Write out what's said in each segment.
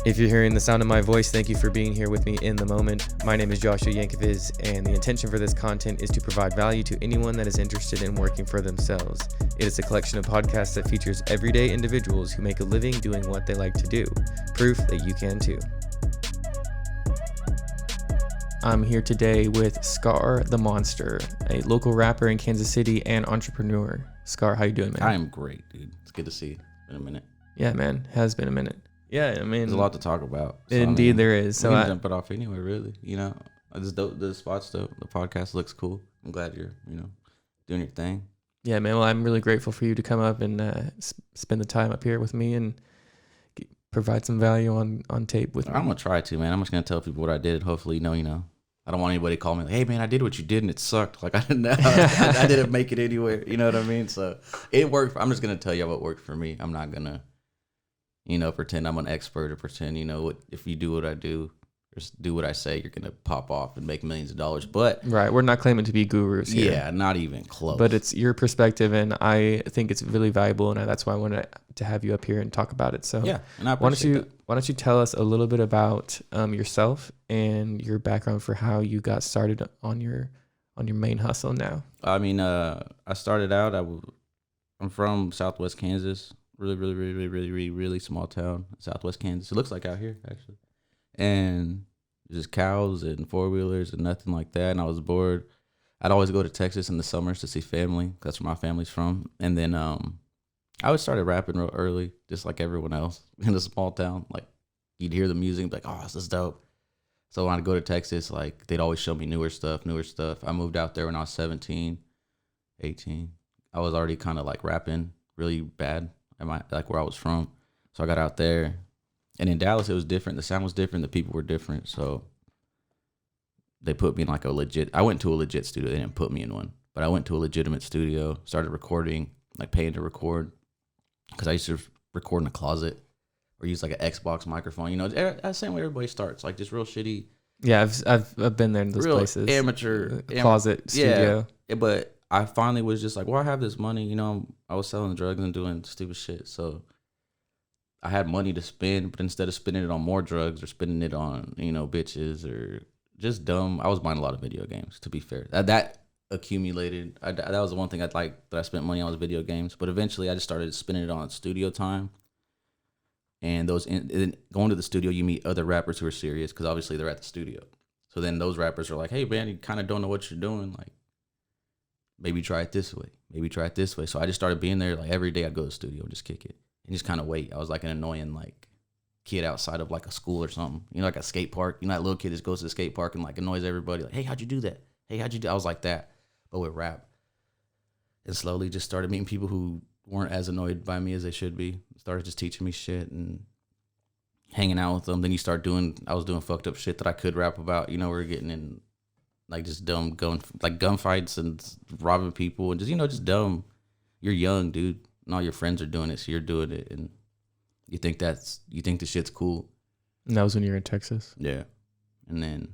If you're hearing the sound of my voice, thank you for being here with me in the moment. My name is Joshua Yankovic, and the intention for this content is to provide value to anyone that is interested in working for themselves. It is a collection of podcasts that features everyday individuals who make a living doing what they like to do. Proof that you can too. I'm here today with Scar the Mosterr, a local rapper in Kansas City and entrepreneur. Scar, how you doing, man? I am great, dude. It's good to see you. Been a minute. Yeah, man. Has been a minute. Yeah, I mean, there's a lot to talk about. So, indeed, there is. So we can jump it off anyway, really. You know, the spot's dope. The podcast looks cool. I'm glad you're, doing your thing. Yeah, man. Well, I'm really grateful for you to come up and spend the time up here with me and provide some value on tape with me. I'm gonna try to, man. I'm just gonna tell people what I did. Hopefully, I don't want anybody to call me like, "Hey, man, I did what you did and it sucked." Like I didn't make it anywhere. You know what I mean? So it worked. I'm just gonna tell you what worked for me. I'm not gonna, pretend I'm an expert or pretend, if you do what I do, just do what I say, you're going to pop off and make millions of dollars. But right. We're not claiming to be gurus here. Yeah, not even close. But it's your perspective, and I think it's really valuable, and that's why I wanted to have you up here and talk about it. So yeah, and I appreciate that. Why don't you tell us a little bit about yourself and your background for how you got started on your main hustle now? I mean, I started out, I'm from Southwest Kansas. Really small town, Southwest Kansas. It looks like out here, actually. And just cows and four-wheelers and nothing like that. And I was bored. I'd always go to Texas in the summers to see family. That's where my family's from. And then I started rapping real early, just like everyone else in a small town. Like, you'd hear the music and be like, oh, this is dope. So when I'd go to Texas, like, they'd always show me newer stuff. I moved out there when I was 17, 18. I was already kind of like rapping really bad. Where I was from. So I got out there, and in Dallas it was different. The sound was different. The people were different. So they put me in I went to a legit studio. They didn't put me in one, but I went to a legitimate studio, started recording, like paying to record, because I used to record in a closet or use like an Xbox microphone. That's the same way everybody starts, like just real shitty. Yeah, I've been there in those real places. Amateur closet studio. Yeah, but I finally was just like, well, I have this money, I was selling drugs and doing stupid shit. So I had money to spend, but instead of spending it on more drugs or spending it on, bitches or just dumb, I was buying a lot of video games, to be fair. That accumulated. That was the one thing that I spent money on was video games. But eventually I just started spending it on studio time. And going to the studio, you meet other rappers who are serious because obviously they're at the studio. So then those rappers are like, hey, man, you kind of don't know what you're doing. Like, maybe try it this way. So I just started being there. Like every day I'd go to the studio and just kick it and just kind of wait. I was like an annoying kid outside of like a school or something. Like a skate park. That little kid just goes to the skate park and like annoys everybody. Like, hey, how'd you do that? Hey, how'd you do? I was like that, but with rap. And slowly just started meeting people who weren't as annoyed by me as they should be. Started just teaching me shit and hanging out with them. Then I was doing fucked up shit that I could rap about. We were getting in like just dumb gunfights and robbing people and just dumb. You're young, dude, and all your friends are doing it, so you're doing it, and you think the shit's cool. And that was when you were in Texas. Yeah, and then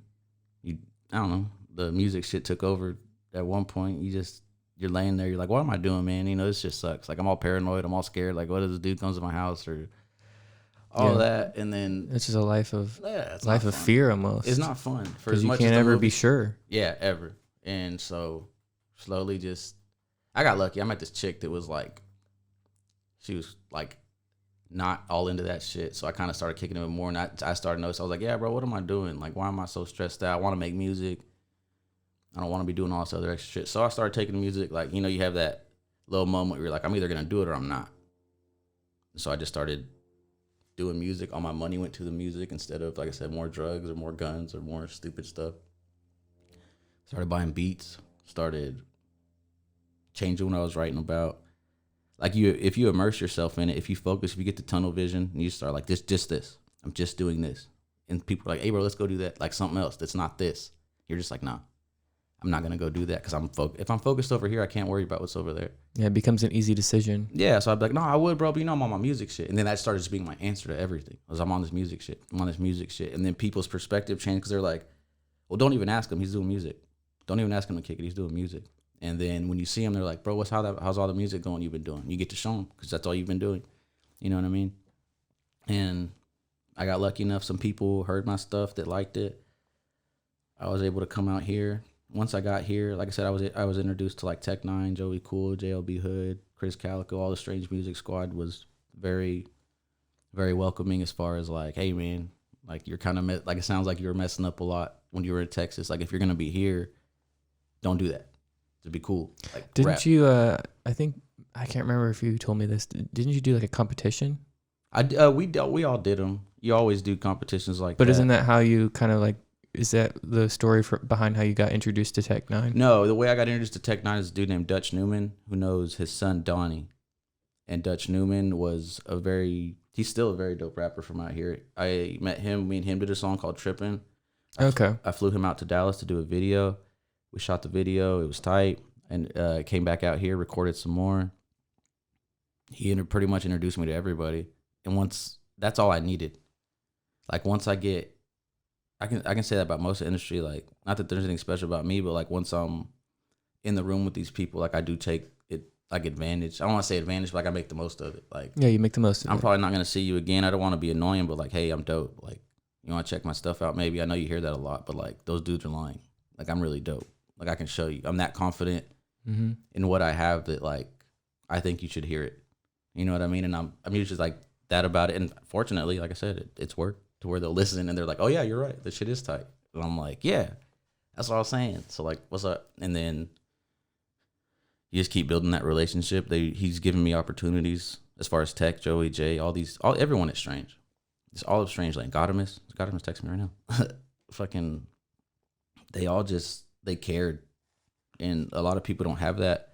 I don't know, the music shit took over. At one point, you're laying there, you're like, what am I doing, man? This just sucks. Like I'm all paranoid, I'm all scared. Like, what if this dude comes to my house or all that, and then it's just a life of fear almost. It's not fun because you can't ever be sure. Yeah, ever. And so slowly, I got lucky. I met this chick that was like, she was like not all into that shit. So I kind of started kicking it more, and I started noticing. I was like, yeah, bro, what am I doing? Like, why am I so stressed out? I want to make music. I don't want to be doing all this other extra shit. So I started taking the music. Like, you have that little moment where you're like, I'm either gonna do it or I'm not. So I just started doing music. All my money went to the music instead of, like I said, more drugs or more guns or more stupid stuff. Started buying beats. Started changing what I was writing about. Like if you immerse yourself in it, if you focus, if you get the tunnel vision, and you start like this. I'm just doing this, and people are like, hey, bro, let's go do that. Like something else that's not this. You're just like, nah, I'm not gonna go do that because if I'm focused over here, I can't worry about what's over there. Yeah, it becomes an easy decision. Yeah, so I'd be like, no, I would, bro, but I'm on my music shit. And then that started just being my answer to everything. I'm on this music shit. And then people's perspective changed because they're like, well, don't even ask him. He's doing music. Don't even ask him to kick it. He's doing music. And then when you see him, they're like, bro, how's all the music going you've been doing? You get to show them because that's all you've been doing. You know what I mean? And I got lucky enough. Some people heard my stuff that liked it. I was able to come out here. Once I got here, like I said, I was introduced to like Tech Nine, Joey Cool, JLB Hood, Chris Calico. All the Strange Music Squad was very, very welcoming as far as like, hey man, like you're kind of like it sounds like you were messing up a lot when you were in Texas. Like if you're gonna be here, don't do that. To be cool. Like Didn't rap. you? I think I can't remember if you told me this. Didn't you do like a competition? We all did them. You always do competitions like that. But isn't that how you kind of like? Is that the story behind how you got introduced to Tech Nine? No, the way I got introduced to Tech Nine is a dude named Dutch Newman, who knows his son Donnie. And Dutch Newman was he's still a very dope rapper from out here. I met him, me and him did a song called Trippin'. Okay. I flew him out to Dallas to do a video. We shot the video, it was tight, and came back out here, recorded some more. He pretty much introduced me to everybody. And that's all I needed. Like once I can say that about most of the industry, like not that there's anything special about me, but like once I'm in the room with these people, like I do take it like advantage. I don't want to say advantage, but like I make the most of it. Like Yeah, you make the most of it. I'm probably not gonna see you again. I don't want to be annoying, but like, hey, I'm dope. Like you want to check my stuff out? Maybe. I know you hear that a lot, but like those dudes are lying. Like I'm really dope. Like I can show you. I'm that confident in what I have that like I think you should hear it. You know what I mean? And I'm usually like that about it. And fortunately, like I said, it's worked to where they'll listen and they're like, oh yeah, you're right. This shit is tight. And I'm like, yeah, that's what I was saying. So like, what's up? And then you just keep building that relationship. He's giving me opportunities as far as Tech, Joey, Jay, everyone is Strange. It's all of Strange Lane. Godimus texting me right now. Fucking, they cared. And a lot of people don't have that.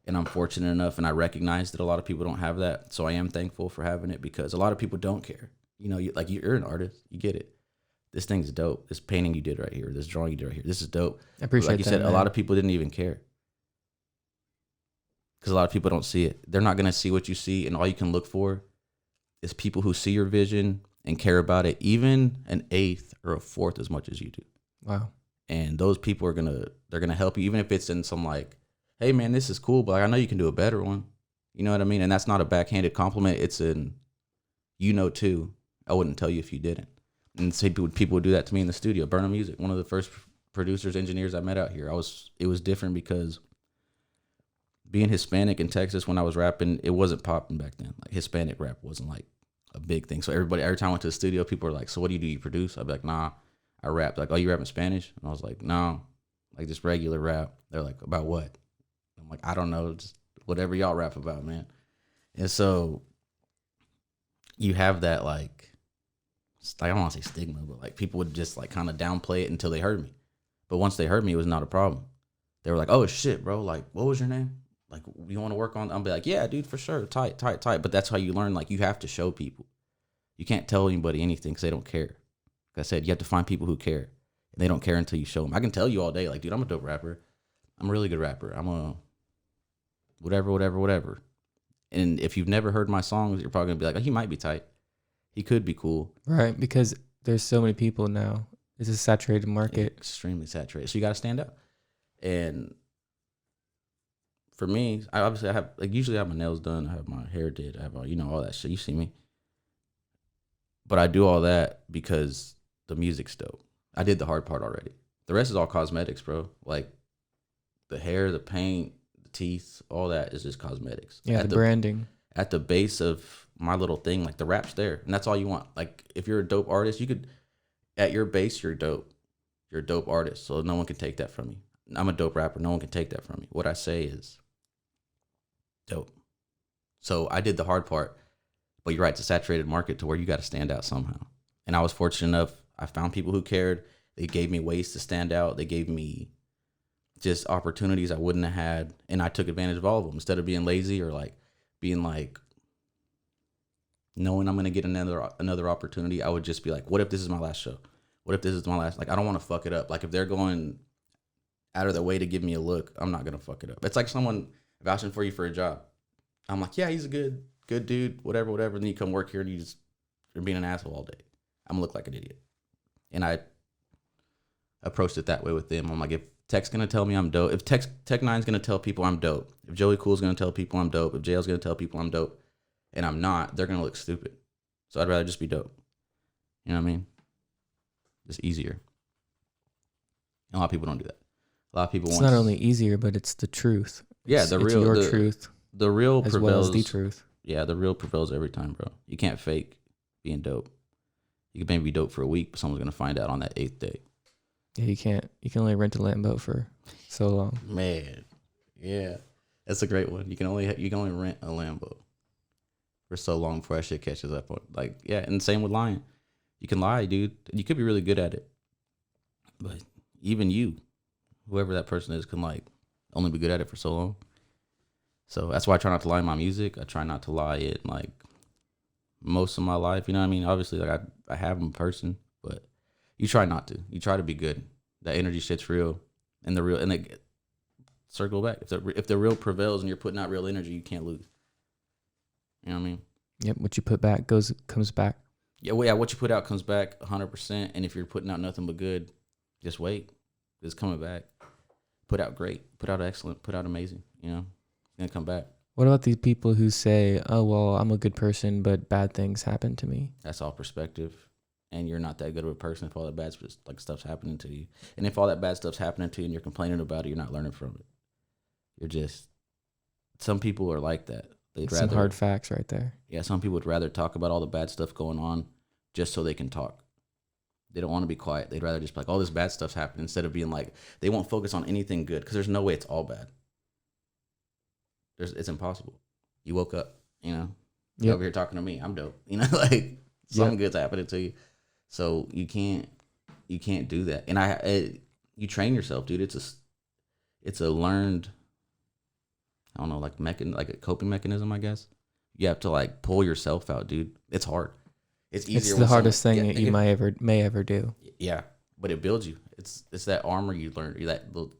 And I'm fortunate enough, and I recognize that a lot of people don't have that. So I am thankful for having it because a lot of people don't care. You know, you're an artist. You get it. This thing's dope. This painting you did right here. This drawing you did right here. This is dope. I appreciate that. Like you said, a lot of people didn't even care. Because a lot of people don't see it. They're not going to see what you see. And all you can look for is people who see your vision and care about it, even an eighth or a fourth as much as you do. Wow. And those people they're going to help you, even if it's in some like, hey man, this is cool, but like, I know you can do a better one. You know what I mean? And that's not a backhanded compliment. It's too. I wouldn't tell you if you didn't. And say people would do that to me in the studio. Burnham Music, one of the first producers, engineers I met out here. It was different because being Hispanic in Texas when I was rapping, it wasn't popping back then. Like Hispanic rap wasn't like a big thing. So every time I went to the studio, people were like, so what do? You produce? I'd be like, nah, I rap. Like, oh, you rap in Spanish? And I was like, no, like just regular rap. They're like, about what? I'm like, I don't know, just whatever y'all rap about, man. And so you have that like I don't want to say stigma, but like people would just like kind of downplay it until they heard me. But once they heard me, it was not a problem. They were like, oh shit, bro, like what was your name? Like you want to work on? I'll be like, yeah, dude, for sure, tight. But that's how you learn. Like you have to show people. You can't tell anybody anything because they don't care. Like I said, you have to find people who care, and they don't care until you show them. I can tell you all day, like, dude, I'm a dope rapper. I'm a really good rapper. I'm a whatever. And if you've never heard my songs, you're probably gonna be like, oh, he might be tight. He could be cool. Right, because there's so many people now. It's a saturated market. Extremely saturated. So you got to stand out. And for me, usually I have my nails done. I have my hair did. I have all that shit. You see me. But I do all that because the music's dope. I did the hard part already. The rest is all cosmetics, bro. Like the hair, the paint, the teeth, all that is just cosmetics. Yeah, the branding. At the base of my little thing, like the rap's there, and that's all you want. Like if you're a dope artist, you could, at your base, you're dope. You're a dope artist, so no one can take that from you. I'm a dope rapper. No one can take that from me. What I say is dope. So I did the hard part, but you're right. It's a saturated market to where you got to stand out somehow. And I was fortunate enough. I found people who cared. They gave me ways to stand out. They gave me just opportunities I wouldn't have had, and I took advantage of all of them instead of being lazy or like being like knowing I'm gonna get another opportunity. I would just be like, what if this is my last show? What if this is my last? Like I don't want to fuck it up. Like if they're going out of their way to give me a look, I'm not gonna fuck it up. It's like someone vouching for you for a job. I'm like, yeah, he's a good dude, whatever. And then you come work here and you're being an asshole all day. I'm gonna look like an idiot. And I approached it that way with them. I'm like, if Tech's gonna tell me I'm dope, if Tech Nine's gonna tell people I'm dope, if Joey Cool's gonna tell people I'm dope, if JL's gonna tell people I'm dope, and I'm not, they're gonna look stupid. So I'd rather just be dope. You know what I mean? Just easier. And a lot of people don't do that. A lot of people It's want not only easier, but it's the truth. Yeah, It's your truth the real as prevails. well as the truth. Yeah, the real prevails every time, bro. You can't fake being dope. You can maybe be dope for a week, but someone's gonna find out on that 8th day. Yeah, you can't. You can only rent a Lambo for so long. Man, yeah, that's a great one. You can only rent a Lambo for so long before that shit catches up. Like, yeah, and same with lying. You can lie, dude. You could be really good at it, but even you, whoever that person is, can like only be good at it for so long. So that's why I try not to lie in my music. I try not to lie in like most of my life. You know what I mean? Obviously, like I have a person, but you try not to. You try to be good. That energy shit's real, and it circle back. If the real prevails and you're putting out real energy, you can't lose. You know what I mean? Yep. What you put back comes back. Yeah. Well, yeah. What you put out comes back 100%. And if you're putting out nothing but good, just wait. It's coming back. Put out great. Put out excellent. Put out amazing. You know, it's gonna come back. What about these people who say, "Oh well, I'm a good person, but bad things happen to me"? That's all perspective. And you're not that good of a person if all that bad stuff's happening to you. And if all that bad stuff's happening to you and you're complaining about it, you're not learning from it. You're just, some people are like that. They'd rather, some hard facts right there. Yeah, some people would rather talk about all the bad stuff going on just so they can talk. They don't want to be quiet. They'd rather just be like, all this bad stuff's happening, instead of being like, they won't focus on anything good because there's no way it's all bad. It's impossible. You woke up, you know, you're over here talking to me. I'm dope. You know, like something good's happening to you. So you can't do that. And you train yourself, dude. It's a learned, I don't know, like a coping mechanism, I guess. You have to like pull yourself out, dude. It's hard. It's easier. It's the hardest thing that you may ever do. Yeah, but it builds you. It's that armor you learn.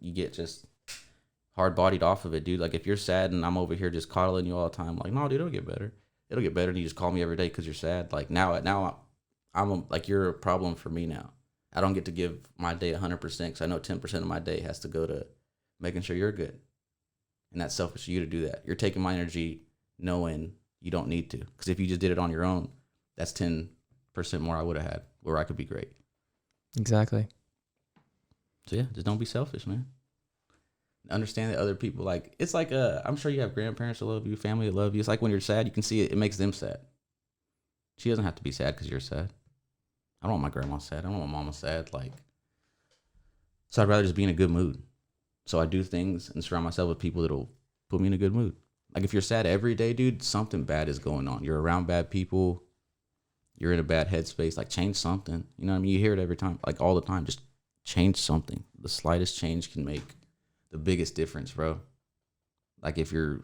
You get just hard bodied off of it, dude. Like if you're sad and I'm over here just coddling you all the time, like, no, dude, it'll get better. It'll get better. And you just call me every day because you're sad. Like now like you're a problem for me now. I don't get to give my day 100% because I know 10% of my day has to go to making sure you're good. And that's selfish of you to do that. You're taking my energy knowing you don't need to. Because if you just did it on your own, that's 10% more I would have had where I could be great. Exactly. So yeah, just don't be selfish, man. Understand that other people, like, it's like, I'm sure you have grandparents that love you, family that love you. It's like when you're sad, you can see it makes them sad. She doesn't have to be sad because you're sad. I don't want my grandma sad. I don't want my mama sad. Like, so I'd rather just be in a good mood. So I do things and surround myself with people that'll put me in a good mood. Like if you're sad every day, dude, something bad is going on. You're around bad people. You're in a bad headspace. Like change something. You know what I mean? You hear it every time, like all the time. Just change something. The slightest change can make the biggest difference, bro. Like if you're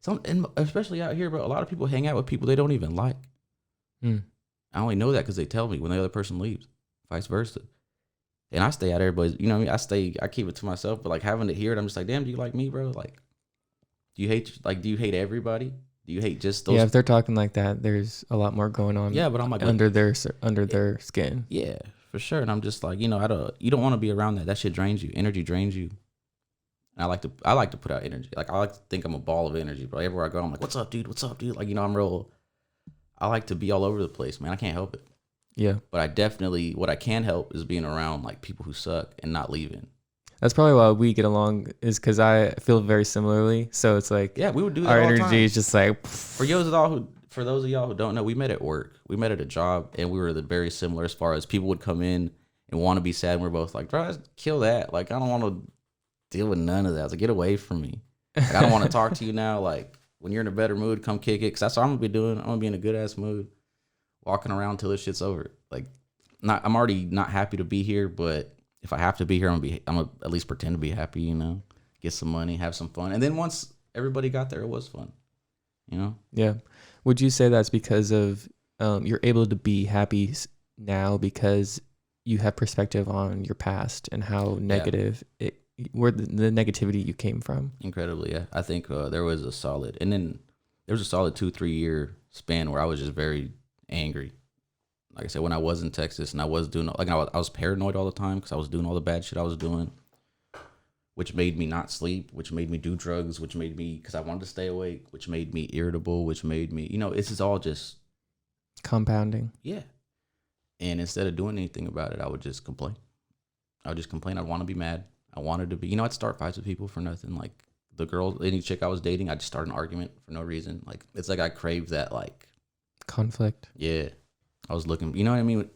and especially out here, bro, a lot of people hang out with people they don't even like. I only know that because they tell me when the other person leaves, vice versa. And I stay out everybody's, you know what I mean? I keep it to myself, but like having to hear it, I'm just like, damn, do you like me, bro? Like, do you hate everybody? Do you hate just those? Yeah, if they're talking like that, there's a lot more going on. Yeah, but I'm like under their skin. Yeah, for sure. And I'm just like, you know, you don't want to be around that. That shit drains you. Energy drains you. And I like to put out energy. Like I like to think I'm a ball of energy, bro. Everywhere I go, I'm like, what's up, dude? What's up, dude? Like, you know, I like to be all over the place, man. I can't help it. Yeah. But what I can help is being around like people who suck and not leaving. That's probably why we get along, is because I feel very similarly. So it's like, yeah, we would do that our all the energy time. is just like, for those of y'all who don't know, we met at work. We met at a job, and we were very similar as far as people would come in and want to be sad, and we're both like, bro, kill that. Like, I don't want to deal with none of that. I was like, get away from me. Like, I don't want to talk to you now. Like, when you're in a better mood, come kick it. Because that's what I'm going to be doing. I'm going to be in a good-ass mood, walking around till this shit's over. Like, I'm already not happy to be here, but if I have to be here, I'm gonna at least pretend to be happy, you know, get some money, have some fun. And then once everybody got there, it was fun, you know? Yeah. Would you say that's because of you're able to be happy now because you have perspective on your past and how negative where the negativity you came from? Incredibly, yeah. I think there was a solid 2-3 year span where I was just very angry. Like I said, when I was in Texas and I was doing, like, I was paranoid all the time because I was doing all the bad shit I was doing, which made me not sleep, which made me do drugs, which made me, because I wanted to stay awake, which made me irritable, which made me, you know, this is all just compounding. Yeah. And instead of doing anything about it, I would just complain. I'd want to be mad. I wanted to be, I'd start fights with people for nothing. Like the girl, any chick I was dating, I'd just start an argument for no reason. Like, it's like I craved that, like, conflict. yeah. I was looking, you know what I mean?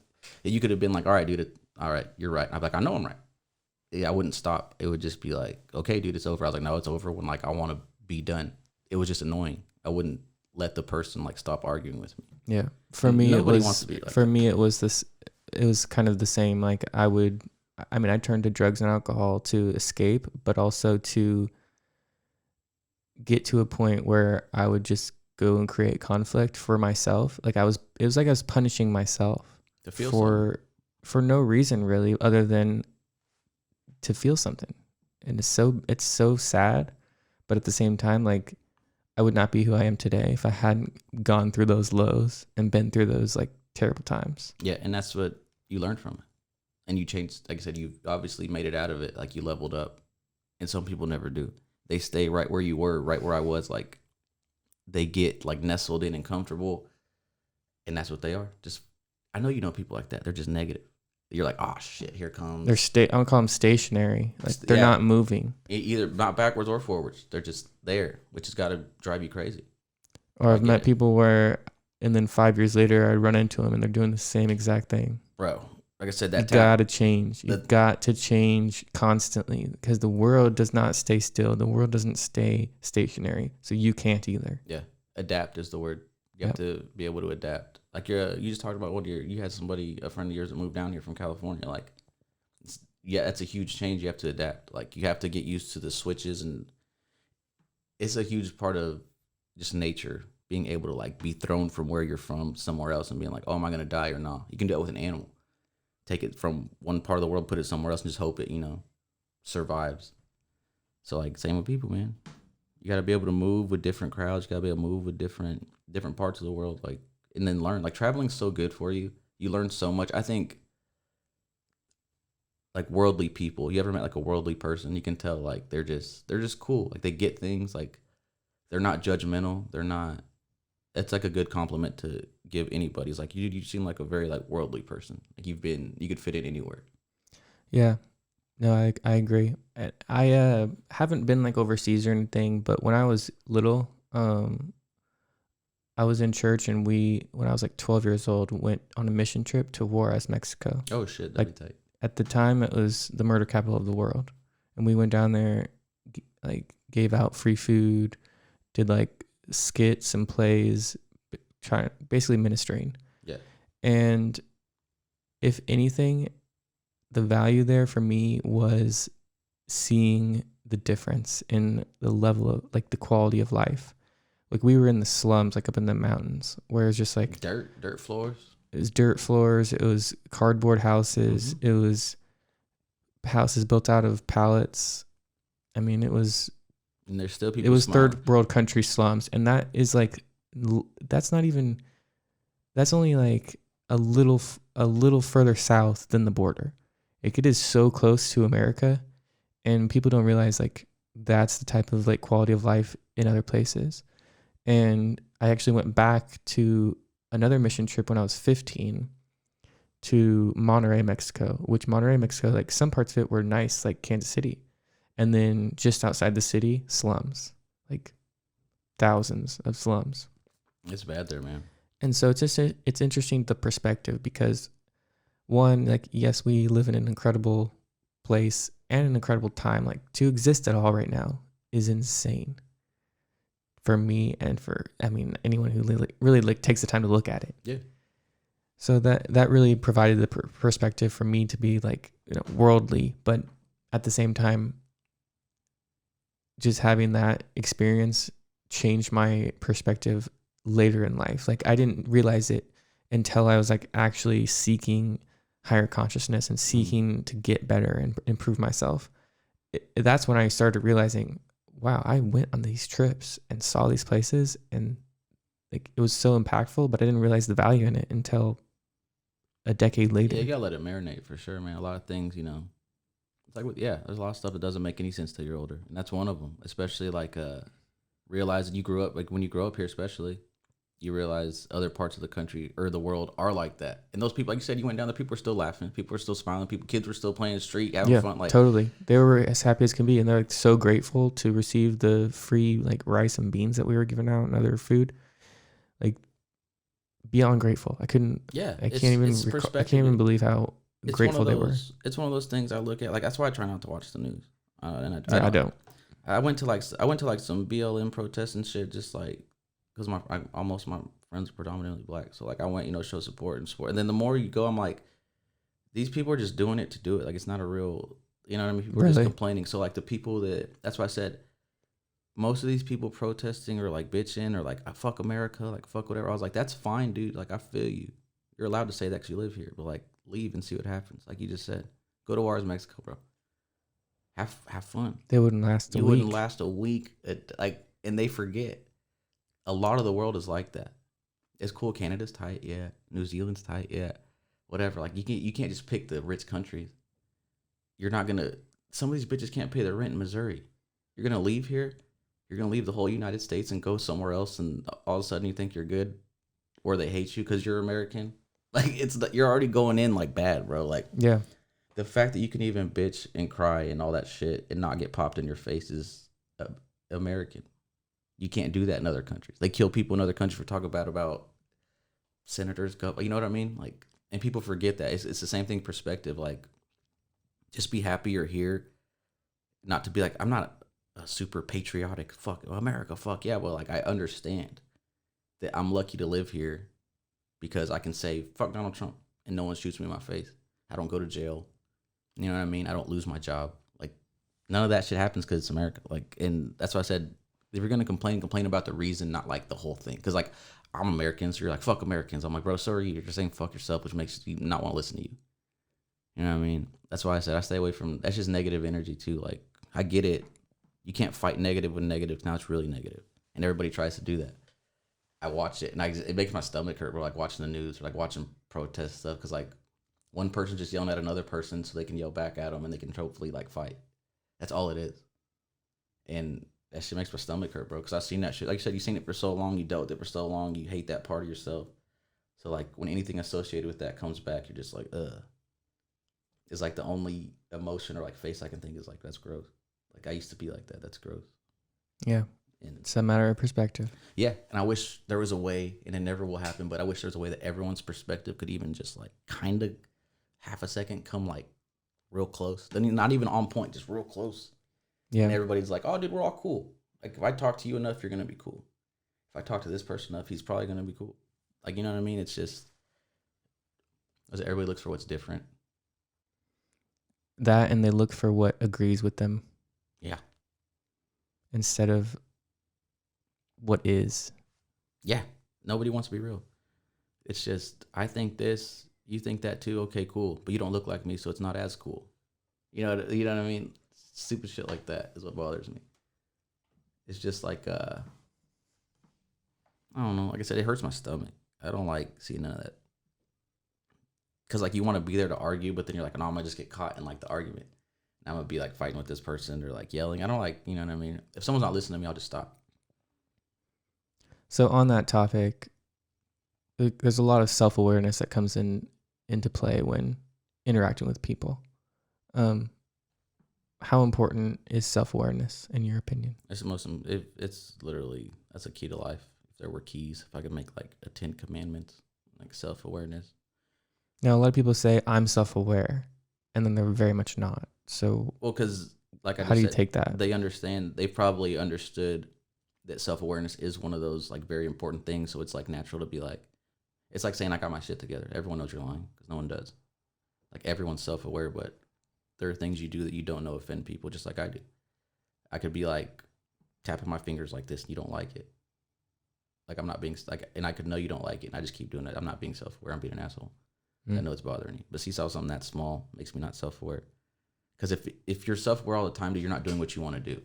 You could have been like, all right, dude, all right, you're right. I'm like, I know I'm right. Yeah, I wouldn't stop. It would just be like, okay, dude, it's over. I was like, no, it's over when, like, I want to be done. It was just annoying. I wouldn't let the person, like, stop arguing with me. Yeah. For me, Nobody it was, wants to be like for that. me, it was kind of the same. Like I turned to drugs and alcohol to escape, but also to get to a point where I would just go and create conflict for myself. It was like I was punishing myself To feel for no reason really, other than to feel something. And it's so sad, but at the same time, like, I would not be who I am today if I hadn't gone through those lows and been through those, like, terrible times. Yeah, and that's what you learned from it. And you changed, like I said, you obviously made it out of it. Like, you leveled up. And some people never do. They stay right where you were, right where I was. Like, they get, like, nestled in and comfortable. And that's what they are. Just, I know you know people like that. They're just negative. You're like, oh, shit, here comes. I'm gonna call them stationary. Like, they're not moving. Either not backwards or forwards. They're just there, which has got to drive you crazy. Or I've met people where, and then 5 years later, I run into them and they're doing the same exact thing. Bro, like I said, You gotta change. You got to change constantly, because the world does not stay still. The world doesn't stay stationary. So you can't either. Yeah, adapt is the word. You have to be able to adapt. Like, you just talked about you had a friend of yours that moved down here from California. Like, yeah, that's a huge change. You have to adapt. Like, you have to get used to the switches, and it's a huge part of just nature, being able to, like, be thrown from where you're from somewhere else and being like, oh, am I going to die or not? You can do it with an animal. Take it from one part of the world, put it somewhere else, and just hope it, survives. So, like, same with people, man. You got to be able to move with different crowds. You got to be able to move with different parts of the world, like, and then learn. Like, traveling's so good for you. You learn so much. I think, like, worldly people, you ever met, like, a worldly person? You can tell, like, they're just cool. Like, they get things. Like, they're not judgmental. They're not. It's like a good compliment to give anybody. It's like, you seem like a very, like, worldly person. Like, you could fit in anywhere. Yeah. No, I agree. I haven't been, like, overseas or anything, but when I was little, I was in church, and when I was like 12 years old, went on a mission trip to Juarez, Mexico. Oh shit, that'd be tight. At the time, it was the murder capital of the world, and we went down there, like, gave out free food, did, like, skits and plays, basically ministering. Yeah. And if anything, the value there for me was seeing the difference in the level of, like, the quality of life. Like, we were in the slums, like, up in the mountains, where it's just like dirt floors. It was dirt floors. It was cardboard houses. Mm-hmm. It was houses built out of pallets. I mean, it was. And there's still people. It was smiling. third world country slums, and that is like, that's not even. That's only like a little further south than the border. Like, it is so close to America, and people don't realize, like, that's the type of, like, quality of life in other places. And I actually went back to another mission trip when I was 15 to Monterrey, Mexico, which Monterrey, Mexico, like, some parts of it were nice, like Kansas City. And then just outside the city, slums, like thousands of slums. It's bad there, man. And so it's interesting, the perspective, because one, like, yes, we live in an incredible place and an incredible time. Like, to exist at all right now is insane. For me and for, anyone who really like takes the time to look at it. Yeah. So that really provided the perspective for me to be, like, worldly, but at the same time, just having that experience changed my perspective later in life. Like, I didn't realize it until I was, like, actually seeking higher consciousness and seeking to get better and improve myself. That's when I started realizing, wow, I went on these trips and saw these places, and, like, it was so impactful, but I didn't realize the value in it until a decade later. Yeah, you gotta let it marinate for sure, man. A lot of things, it's like, there's a lot of stuff that doesn't make any sense till you're older, and that's one of them. Especially, like, realizing you grew up, like, when you grow up here, especially, you realize other parts of the country or the world are like that. And those people, like you said, you went down there, people were still laughing, people were still smiling, kids were still playing the street, having Yeah, fun. Like, totally. They were as happy as can be, and they're like so grateful to receive the free like rice and beans that we were giving out and other food. Like beyond grateful. I can't even believe how grateful they were. It's one of those things I look at. Like, that's why I try not to watch the news. And I don't. I went to like some BLM protests and shit, just like, because almost my friends are predominantly black, so like I went, show support and support. And then the more you go, I'm like, these people are just doing it to do it. Like, it's not a real, you know what I mean? People are just complaining. So like the people that's why I said most of these people protesting or like bitching or like fuck America, like fuck whatever. I was like, that's fine, dude. Like, I feel you. You're allowed to say that because you live here, but like leave and see what happens. Like you just said, go to Juarez, Mexico, bro. Have fun. They wouldn't last a week. You wouldn't last a week. And they forget. A lot of the world is like that. It's cool. Canada's tight, yeah. New Zealand's tight, yeah. Whatever. Like, you can't just pick the rich countries. You're not gonna. Some of these bitches can't pay their rent in Missouri. You're gonna leave here. You're gonna leave the whole United States and go somewhere else, and all of a sudden you think you're good, or they hate you because you're American. Like, you're already going in like bad, bro. Like, yeah. The fact that you can even bitch and cry and all that shit and not get popped in your face is American. You can't do that in other countries. They kill people in other countries for talking about senators. You know what I mean? Like, and people forget that. It's the same thing, perspective. Like, just be happy you're here. Not to be like, I'm not a super patriotic, fuck America, fuck yeah. But like, I understand that I'm lucky to live here because I can say, fuck Donald Trump, and no one shoots me in my face. I don't go to jail. You know what I mean? I don't lose my job. Like, none of that shit happens because it's America. Like, and that's why I said, if you're gonna complain about the reason, not like the whole thing. Because like, I'm American, so you're like, fuck Americans. I'm like, bro, sorry, you're just saying fuck yourself, which makes you not want to listen to you. You know what I mean? That's why I said I stay away from. That's just negative energy too. Like, I get it. You can't fight negative with negative. Now it's really negative, and everybody tries to do that. I watch it, and it makes my stomach hurt. We're like watching the news, or like watching protest stuff, because like, one person just yelling at another person so they can yell back at them and they can hopefully like fight. That's all it is. And that shit makes my stomach hurt, bro. Because I've seen that shit. Like you said, you've seen it for so long. You dealt with it for so long. You hate that part of yourself. So like, when anything associated with that comes back, you're just like, ugh. It's like the only emotion or like face I can think is like, that's gross. Like, I used to be like that. That's gross. Yeah. And it's a matter of perspective. Yeah. And I wish there was a way, and it never will happen, but I wish there was a way that everyone's perspective could even just like kind of half a second come like real close. Then not even on point, just real close. Yeah. And everybody's like, oh, dude, we're all cool. Like, if I talk to you enough, you're going to be cool. If I talk to this person enough, he's probably going to be cool. Like, you know what I mean? It's just, everybody looks for what's different. That, and they look for what agrees with them. Yeah. Instead of what is. Yeah. Nobody wants to be real. It's just, I think this, you think that too? Okay, cool. But you don't look like me, so it's not as cool. You know what I mean? Stupid shit like that is what bothers me. It's just like, I don't know. Like I said, it hurts my stomach. I don't like seeing none of that. Because like, you want to be there to argue, but then you're like, no, I'm going to just get caught in like the argument. And I'm going to be like fighting with this person or like yelling. I don't like, you know what I mean? If someone's not listening to me, I'll just stop. So on that topic, there's a lot of self-awareness that comes into play when interacting with people. How important is self-awareness in your opinion? It's it's literally, that's a key to life. If there were keys, if I could make like a 10 commandments, like self-awareness. Now, a lot of people say I'm self-aware, and then they're very much not. So, well, because like I just how do you said, take that? They probably understood that self-awareness is one of those like very important things. So it's like natural to be like, it's like saying I got my shit together. Everyone knows you're lying because no one does. Like, everyone's self-aware, but there are things you do that you don't know offend people, just like I do. I could be like tapping my fingers like this and you don't like it. Like, I'm not being like, and I could know you don't like it and I just keep doing it. I'm not being self-aware. I'm being an asshole. I know it's bothering you. But see, something that small makes me not self-aware. Because if you're self-aware all the time, dude, you're not doing what you want to do.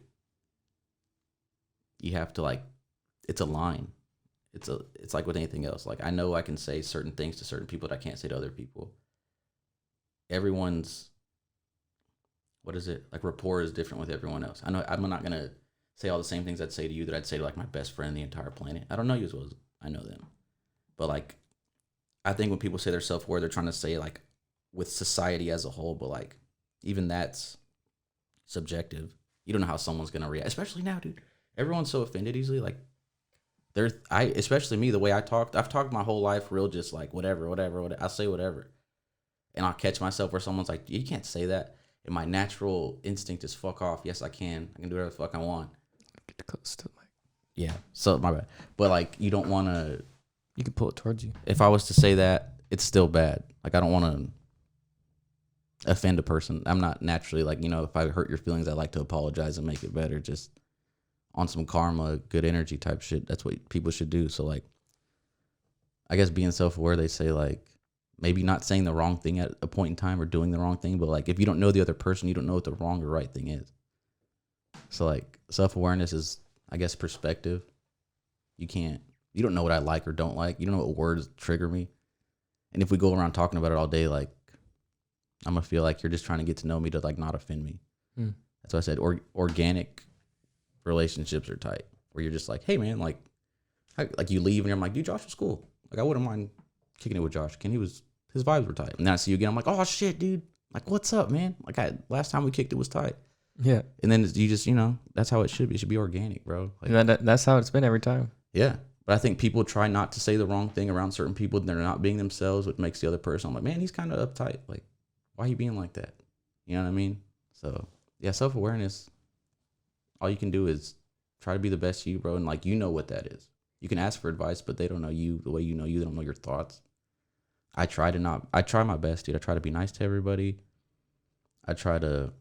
You have to like, it's a line. It's like with anything else. Like, I know I can say certain things to certain people that I can't say to other people. Everyone's, what is it? Like, rapport is different with everyone else. I know I'm not going to say all the same things I'd say to you that I'd say to like my best friend on the entire planet. I don't know you as well as I know them. But like, I think when people say they're self-aware, they're trying to say like with society as a whole, but like even that's subjective. You don't know how someone's gonna react, especially now, dude. Everyone's so offended easily. Like especially me, the way I've talked my whole life real just like whatever. I say whatever. And I'll catch myself where someone's like, you can't say that. And my natural instinct is fuck off. Yes, I can. I can do whatever the fuck I want. Get close to the mic. Yeah. So my bad. But like, you don't want to. You can pull it towards you. If I was to say that, it's still bad. Like, I don't want to offend a person. I'm not naturally like, if I hurt your feelings, I like to apologize and make it better. Just on some karma, good energy type shit. That's what people should do. So like, I guess being self-aware, they say like, maybe not saying the wrong thing at a point in time or doing the wrong thing, but like if you don't know the other person, you don't know what the wrong or right thing is. So like self-awareness is, I guess, perspective. You don't know what I like or don't like. You don't know what words trigger me. And if we go around talking about it all day, like I'm gonna feel like you're just trying to get to know me to like not offend me. That's why I said organic relationships are tight, where you're just like, hey man, like you leave and you're like, dude, Josh was cool. Like I wouldn't mind kicking it with Josh. His vibes were tight. And then I see you again. I'm like, oh shit, dude. Like, what's up, man? Like last time we kicked it was tight. Yeah. And then you just, that's how it should be. It should be organic, bro. Like, and that's how it's been every time. Yeah. But I think people try not to say the wrong thing around certain people. They're not being themselves, which makes the other person, I'm like, man, he's kind of uptight. Like, why are you being like that? You know what I mean? So yeah, self-awareness, all you can do is try to be the best you, bro. And like, you know what that is. You can ask for advice, but they don't know you the way you know you. They don't know your thoughts. I try my best, dude. I try to be nice to everybody. I try to,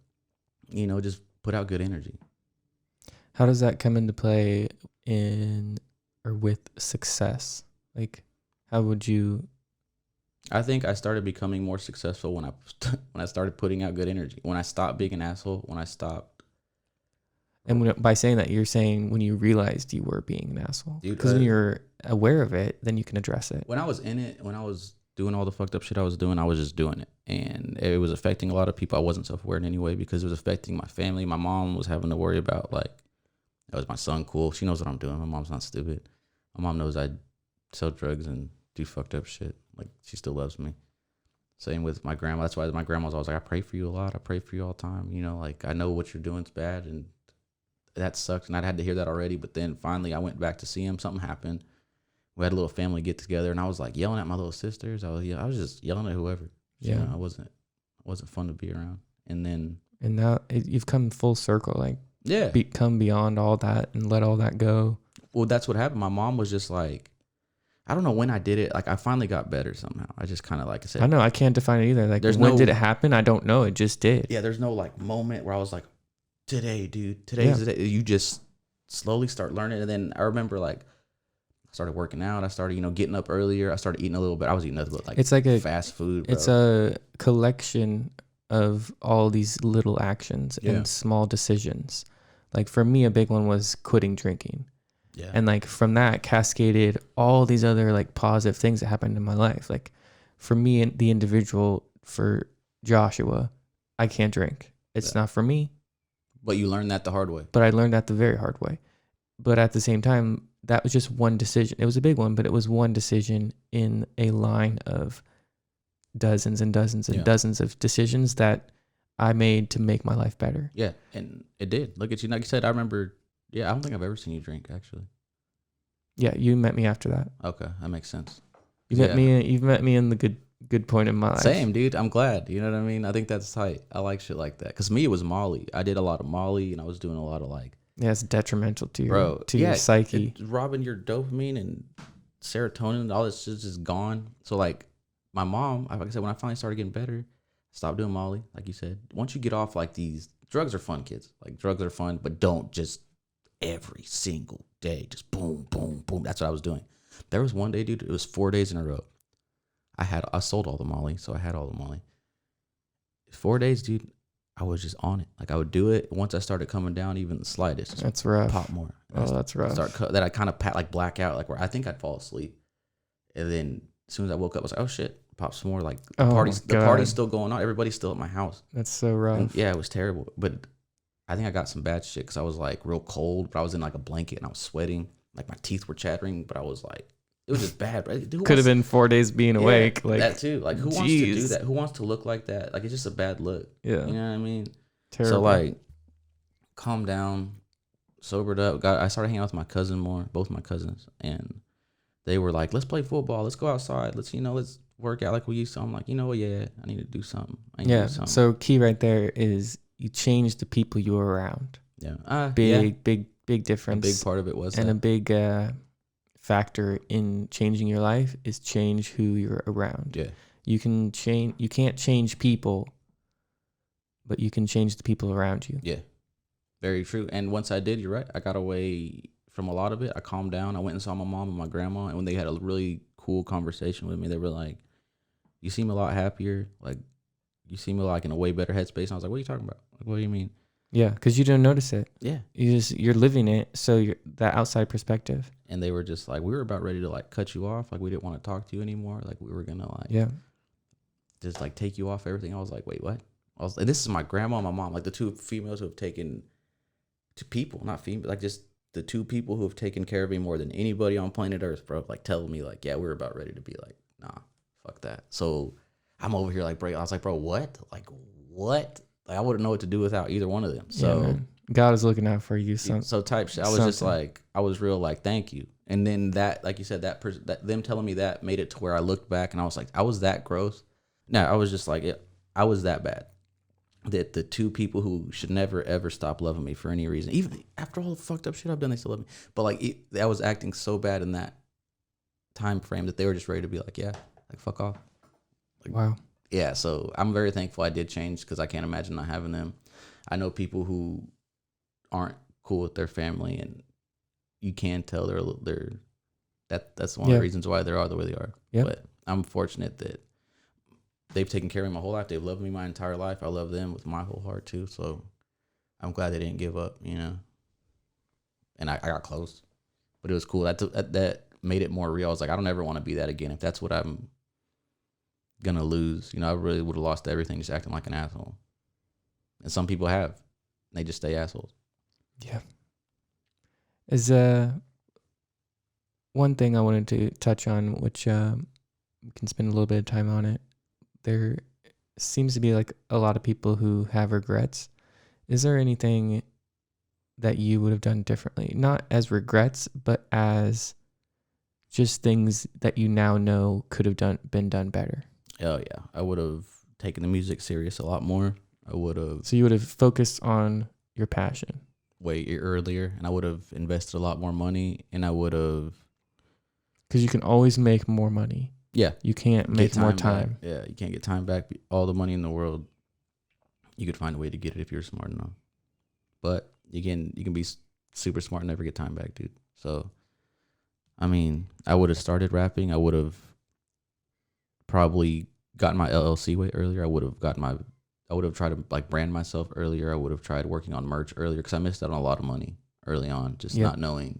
just put out good energy. How does that come into play with success? Like, how would you? I think I started becoming more successful when I started putting out good energy. When I stopped being an asshole. When I stopped. And by saying that, you're saying when you realized you were being an asshole. Because when you're aware of it, then you can address it. When I was in it, when I was doing all the fucked up shit I was doing, I was just doing it. And it was affecting a lot of people. I wasn't self-aware in any way because it was affecting my family. My mom was having to worry about, like, was my son cool? She knows what I'm doing. My mom's not stupid. My mom knows I sell drugs and do fucked up shit. Like, she still loves me. Same with my grandma. That's why my grandma's always like, I pray for you a lot. I pray for you all the time. Like, I know what you're doing is bad, and that sucks. And I'd had to hear that already. But then finally I went back to see him. Something happened. We had a little family get together, and I was like yelling at my little sisters. I was just yelling at whoever. Yeah, I wasn't fun to be around. And now you've come full circle. Like, yeah, come beyond all that and let all that go. Well, that's what happened. My mom was just like, I don't know when I did it. Like, I finally got better somehow. I just kind of, like I said, I know I can't define it either. Like, did it happen? I don't know. It just did. Yeah, there's no like moment where I was like, today, dude. Today's the day. You just slowly start learning. And then I remember, like, I started working out. I started, getting up earlier. I started eating a little bit. I was eating nothing but like, it's like a fast food, bro. It's a collection of all these little actions and small decisions. Like, for me, a big one was quitting drinking. Yeah. And like from that cascaded all these other like positive things that happened in my life. Like, for me, the individual, for Joshua, I can't drink. It's not for me. But you learned that the hard way. But I learned that the very hard way. But at the same time, that was just one decision. It was a big one, but it was one decision in a line of dozens and dozens and dozens of decisions that I made to make my life better. Yeah, and it did. Look at you. Like you said, I remember, I don't think I've ever seen you drink, actually. Yeah, you met me after that. Okay, that makes sense. You've met me in the good point in my life. Same, dude. I'm glad. You know what I mean? I think that's tight. I like shit like that. Because me, it was Molly. I did a lot of Molly, and I was doing a lot of like... Yeah, it's detrimental to your psyche. It's robbing your dopamine and serotonin and all this shit is gone. So like my mom, like I said, when I finally started getting better, stopped doing Molly, like you said. Once you get off like these, drugs are fun, kids. Like, drugs are fun, but don't just every single day, just boom, boom, boom. That's what I was doing. There was one day, dude, it was 4 days in a row. I sold all the Molly, so I had all the Molly. 4 days, dude, I was just on it. Like, I would do it. Once I started coming down, even the slightest, that's rough. Pop more. That's rough. That I kind of like black out, like where I think I'd fall asleep, and then as soon as I woke up, I was like, oh shit, pop some more. Like the party's still going on. Everybody's still at my house. That's so rough. And yeah, it was terrible. But I think I got some bad shit because I was like real cold, but I was in like a blanket and I was sweating. Like my teeth were chattering, but I was like It was just bad, right? Could have been 4 days being awake. Like that too. Like who wants to do that? Who wants to look like that? Like it's just a bad look. Yeah. You know what I mean? Terrible. So like, calm down, sobered up. I started hanging out with my cousin more, both my cousins, and they were like, "Let's play football. Let's go outside. Let's work out like we used to." I'm like, you know what? Yeah, I need to do something. So key right there is you change the people you were around. Yeah. Big difference. A big part of it was and that. a big factor in changing your life is change who you're around. Yeah. You can't change people, but you can change the people around you. Yeah. Very true. And once I did, you're right. I got away from a lot of it. I calmed down. I went and saw my mom and my grandma, and when they had a really cool conversation with me, they were like, "You seem a lot happier. Like, you seem like in a way better headspace." And I was like, "What are you talking about? Like, what do you mean?" Yeah, because you don't notice it. Yeah. You're living it, so you're that outside perspective. And they were just like, we were about ready to like cut you off. Like, we didn't want to talk to you anymore. Like, we were gonna like just like take you off everything. I was like, wait, what? And this is my grandma and my mom, like the two females who have taken to people, not female, like just the two people who have taken care of me more than anybody on planet Earth, bro. Like telling me like, yeah, we were about ready to be like, nah, fuck that. So I'm over here like, bro, I was like, bro, what? Like, what? Like, I wouldn't know what to do without either one of them. So God is looking out for you. So type shit. I was just like, I was real like, thank you. And then that, like you said, that them telling me that made it to where I looked back and I was like, I was that gross. No, I was just like, I was that bad. That the two people who should never ever stop loving me for any reason, even after all the fucked up shit I've done, they still love me. But like, I was acting so bad in that time frame that they were just ready to be like, yeah, like fuck off. Like, wow. Yeah, so I'm very thankful I did change because I can't imagine not having them. I know people who aren't cool with their family, and you can tell that's one of the reasons why they are the way they are. Yep. But I'm fortunate that they've taken care of me my whole life. They've loved me my entire life. I love them with my whole heart too. So I'm glad they didn't give up, you know. And I got close, but it was cool. That made it more real. I was like, I don't ever want to be that again. If that's what I'm gonna lose, you know, I really would have lost everything just acting like an asshole. And some people have. They just stay assholes. Yeah. Is one thing I wanted to touch on, which we can spend a little bit of time on it. There seems to be like a lot of people who have regrets. Is there anything that you would have done differently? Not as regrets, but as just things that you now know could have been done better. Oh yeah, I would have taken the music serious a lot more. I would have. So you would have focused on your passion way earlier, and I would have invested a lot more money, and I would have. Because you can always make more money. Yeah, you can't make more time. Back. Yeah, you can't get time back. All the money in the world, you could find a way to get it if you're smart enough. But you can be super smart and never get time back, dude. So, I mean, I would have started rapping. I would have probably gotten my LLC way earlier. I would have tried to like brand myself earlier. I would have tried working on merch earlier because I missed out on a lot of money early on, just not knowing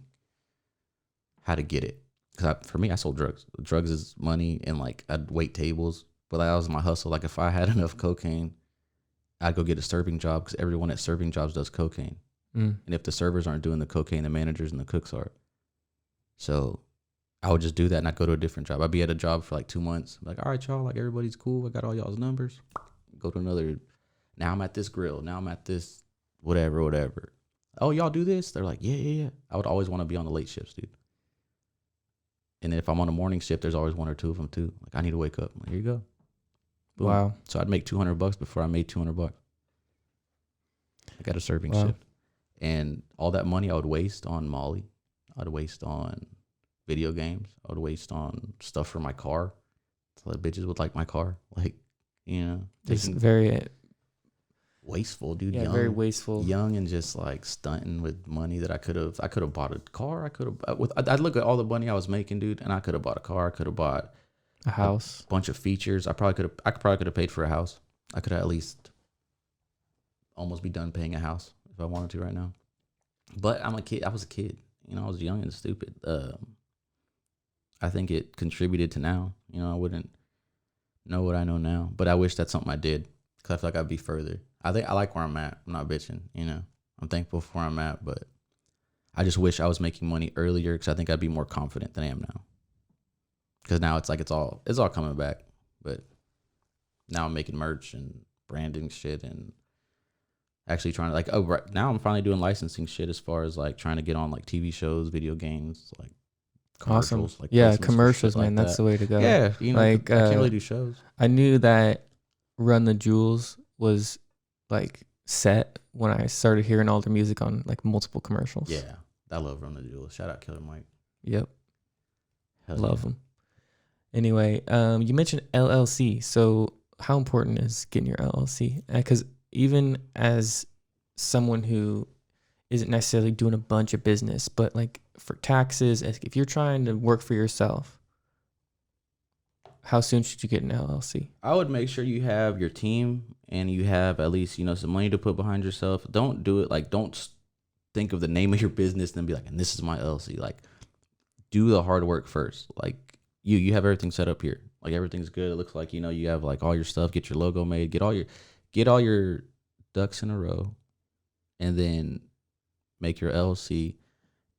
how to get it. Because for me, I sold drugs. Drugs is money, and like I'd wait tables, but that was my hustle. Like if I had enough cocaine, I'd go get a serving job because everyone at serving jobs does cocaine. And if the servers aren't doing the cocaine, the managers and the cooks are. So I would just do that and I'd go to a different job. I'd be at a job for like 2 months. I'm like, all right, y'all, like everybody's cool. I got all y'all's numbers. Go to another. Now I'm at this grill. Now I'm at this whatever. Oh, y'all do this? They're like, yeah. I would always want to be on the late shifts, dude. And then if I'm on a morning shift, there's always one or two of them too. Like I need to wake up. I'm like, here you go. Boom. Wow. So I'd make $200 before I made $200. I got a serving shift. And all that money I would waste on Molly. I'd waste on video games. I would waste on stuff for my car. So the bitches would like my car. Like, you know. It's very wasteful, dude. Yeah, young, very wasteful. Young and just like stunting with money that I could have bought a car. I'd look at all the money I was making, dude, and I could have bought a car. I could have bought a house. A bunch of features. I probably could have paid for a house. I could have at least almost be done paying a house if I wanted to right now. But I'm a kid. I was a kid. You know, I was young and stupid. I think it contributed to now. You know, I wouldn't know what I know now. But I wish that's something I did because I feel like I'd be further. I think I like where I'm at. I'm not bitching, you know. I'm thankful for where I'm at, but I just wish I was making money earlier because I think I'd be more confident than I am now. Because now it's like it's all coming back. But now I'm making merch and branding shit and actually trying to right now I'm finally doing licensing shit as far as like trying to get on like TV shows, video games, like commercials. Awesome. Like Yeah, placements for commercials, shit man. like That's that. the way to go. Yeah, you know, Like I can't really do shows. I knew that Run the Jewels was like set when I started hearing all the music on like multiple commercials. Yeah, I love Run the Jewels. Shout out Killer Mike. Yep. Hell Love yeah. them. Anyway, you mentioned LLC. So how important is getting your LLC? Because even as someone who isn't necessarily doing a bunch of business, but like for taxes, if you're trying to work for yourself, how soon should you get an LLC? I would make sure you have your team and you have at least, you know, some money to put behind yourself. Don't do it like, don't think of the name of your business and then be like, and this is my LLC. Like, do the hard work first. Like, you have everything set up here. Like, everything's good. It looks like, you know, you have like all your stuff. Get your logo made. Get all your ducks in a row, and then make your LLC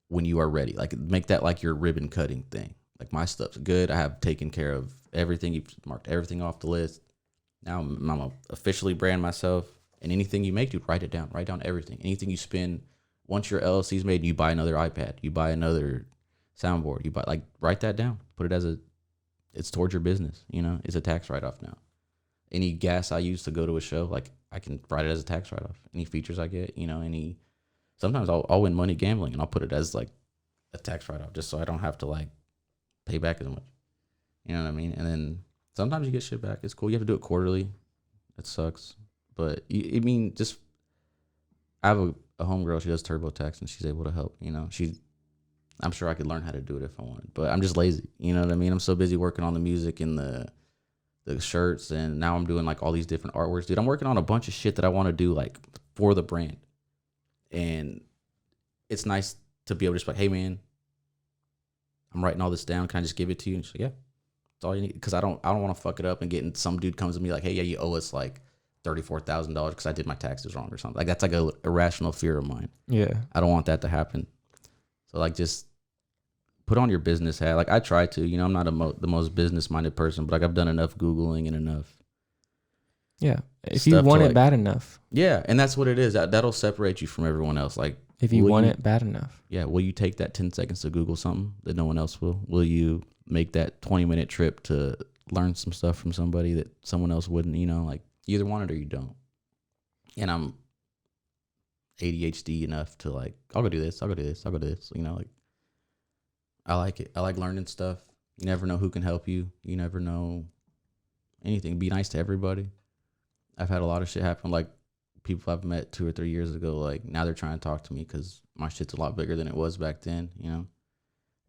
when you are ready. Like, make that like your ribbon cutting thing. Like, my stuff's good. I have taken care of everything. You've marked everything off the list. Now I'm gonna officially brand myself. And anything you make, dude, write it down. Write down everything. Anything you spend. Once your LLC's made, you buy another iPad. You buy another soundboard. You buy, like, write that down. Put it as it's towards your business. You know, it's a tax write-off now. Any gas I use to go to a show, like, I can write it as a tax write-off. Any features I get, you know, sometimes I'll win money gambling and I'll put it as like a tax write-off just so I don't have to like pay back as much. You know what I mean? And then sometimes you get shit back. It's cool. You have to do it quarterly. It sucks. But just, I have a homegirl. She does TurboTax and she's able to help. You know, I'm sure I could learn how to do it if I wanted, but I'm just lazy. You know what I mean? I'm so busy working on the music and the shirts, and now I'm doing like all these different artworks. Dude, I'm working on a bunch of shit that I want to do like for the brand. And it's nice to be able to just like, hey man, I'm writing all this down. Can I just give it to you? And she's like, yeah, that's all you need. Because I don't want to fuck it up and some dude comes to me like, hey, yeah, you owe us like $34,000 because I did my taxes wrong or something. Like, that's like a irrational fear of mine. Yeah. I don't want that to happen. So like, just put on your business hat. Like, I try to, you know, I'm not the most business minded person, but like, I've done enough Googling and enough. Yeah. If you want it bad enough. Yeah. And that's what it is. That'll separate you from everyone else. Like, if you want it bad enough. Yeah. Will you take that 10 seconds to Google something that no one else will? Will you make that 20-minute trip to learn some stuff from somebody that someone else wouldn't? You know, like, you either want it or you don't. And I'm ADHD enough to like, I'll go do this. I'll go do this. I'll go do this. You know, like, I like it. I like learning stuff. You never know who can help you. You never know anything. Be nice to everybody. I've had a lot of shit happen. Like, people I've met 2 or 3 years ago, like, now they're trying to talk to me because my shit's a lot bigger than it was back then, you know?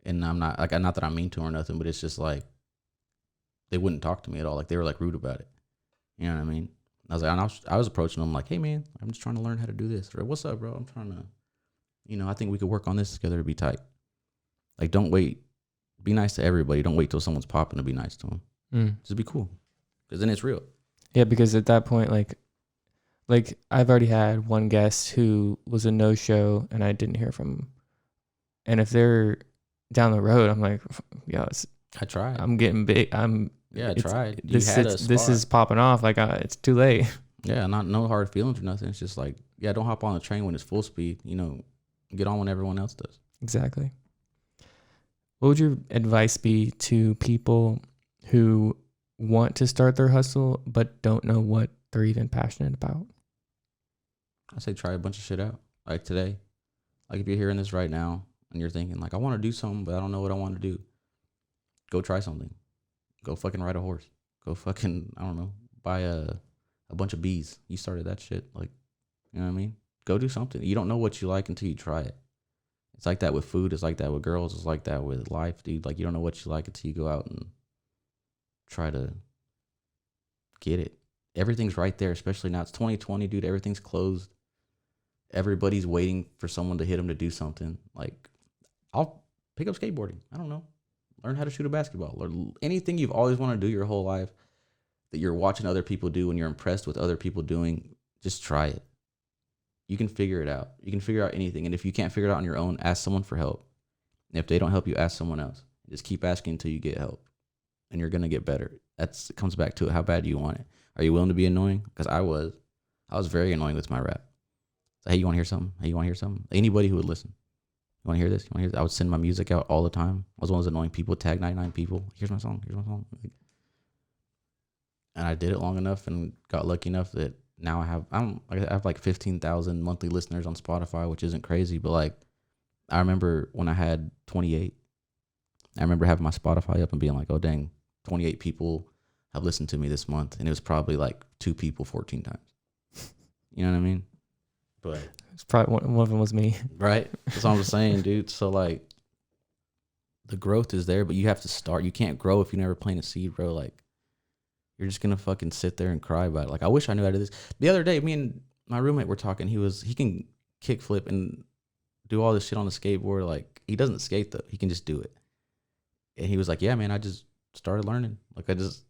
And I'm not, like, not that I'm mean to them or nothing, but it's just like, they wouldn't talk to me at all. Like, they were like rude about it. You know what I mean? I was like, and I was approaching them like, hey man, I'm just trying to learn how to do this. Or, what's up, bro? I'm trying to, you know, I think we could work on this together to be tight. Like, don't wait. Be nice to everybody. Don't wait till someone's popping to be nice to them. Just be cool. Because then it's real. Yeah, because at that point, like I've already had one guest who was a no-show and I didn't hear from him. And if they're down the road, I'm like, yeah, I tried. I'm getting big. I tried. This is popping off. Like, it's too late. Yeah, no hard feelings or nothing. It's just like, yeah, don't hop on the train when it's full speed. You know, get on when everyone else does. Exactly. What would your advice be to people who want to start their hustle but don't know what they're even passionate about? I say try a bunch of shit out. Like today, like if you're hearing this right now and you're thinking like, I want to do something, but I don't know what I want to do. Go try something. Go fucking ride a horse. Go fucking, I don't know, buy a bunch of bees. You started that shit. Like, you know what I mean? Go do something. You don't know what you like until you try it. It's like that with food. It's like that with girls. It's like that with life, dude. Like, you don't know what you like until you go out and try to get it. Everything's right there, especially now. It's 2020, dude. Everything's closed. Everybody's waiting for someone to hit them to do something. Like, I'll pick up skateboarding. I don't know. Learn how to shoot a basketball. Or anything you've always wanted to do your whole life that you're watching other people do and you're impressed with other people doing, just try it. You can figure it out. You can figure out anything. And if you can't figure it out on your own, ask someone for help. And if they don't help you, ask someone else. Just keep asking until you get help. and you're gonna get better. It comes back to it. How bad do you want it? Are you willing to be annoying? Because I was very annoying with my rap. So, hey, you want to hear something? Hey, you want to hear something? Anybody who would listen. You want to hear this? You want to hear this? I would send my music out all the time. I was one of those annoying people. Tag 99 people. Here's my song. Here's my song. And I did it long enough and got lucky enough that now I have like 15,000 monthly listeners on Spotify, which isn't crazy, but like I remember when I had 28, I remember having my Spotify up and being like, oh dang, 28 people have listened to me this month, and it was probably like 2 people 14 times. You know what I mean? But it's probably one of them was me. Right? That's what I'm saying, dude. So like the growth is there, but you have to start. You can't grow if you never plant a seed, bro. Like you're just gonna fucking sit there and cry about it. Like I wish I knew how to do this. The other day, me and my roommate were talking. He can kickflip and do all this shit on the skateboard. Like he doesn't skate though. He can just do it. And he was like, yeah, man, I just started learning. Like I just